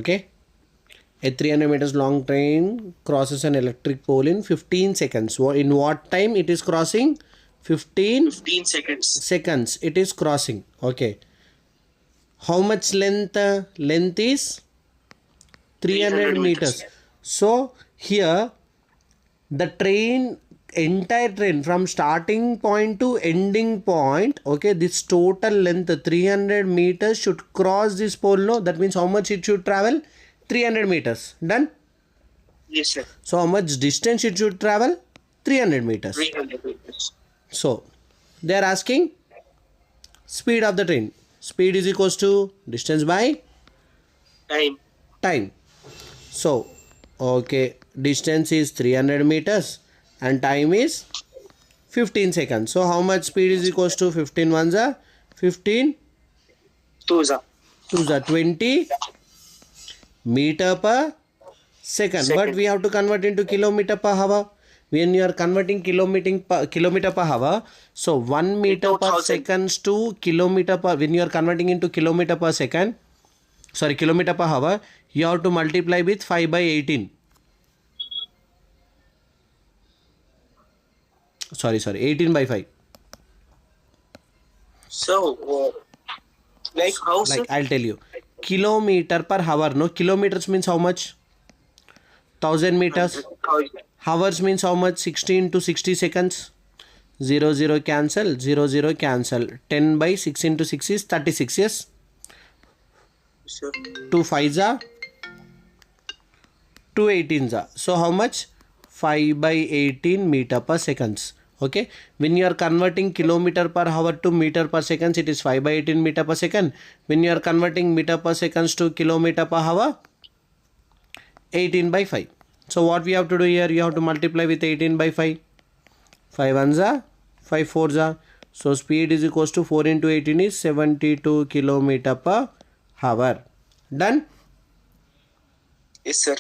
Okay. A 300 meters long train crosses an electric pole in 15 seconds. In what time it is crossing? 15 seconds it is crossing. Okay. How much length? Length is 300 meters. So here the entire train from starting point to ending point, okay, this total length 300 meters should cross this pole. No, that means how much it should travel? 300 meters. Done? Yes, sir. So how much distance it should travel? 300 meters. 300 meters. So they are asking speed of the train. Speed is equals to distance by time. So okay, distance is 300 meters and time is 15 seconds. So how much speed is equals to 15 ones are 15 2s are 20 meter per second. But we have to convert into kilometer per hour. When you are converting kilometer per hour, so 1 meter per seconds to kilometer per, when you are converting into kilometer per second, sorry, kilometer per hour, you have to multiply with 5 by 18. Sorry, 18 by 5. So, like how? Like I'll tell you, kilometer per hour. No, kilometers means how much? 1000 meters. Hours means how much? 16 to 60 seconds. 0 0 cancel, 0 0 cancel. 10 by 6 into 6 is 36. Yes. Sir. 2 5s are 2 18s are. So how much? 5 by 18 meter per seconds. Okay. When you are converting kilometer per hour to meter per seconds, it is 5 by 18 meter per second. When you are converting meter per seconds to kilometer per hour, 18 by 5. So what we have to do here? You have to multiply with 18 by 5. 5 ones are 5 fours are. So speed is equals to 4 into 18 is 72 kilometer per hour. Done? Yes, sir.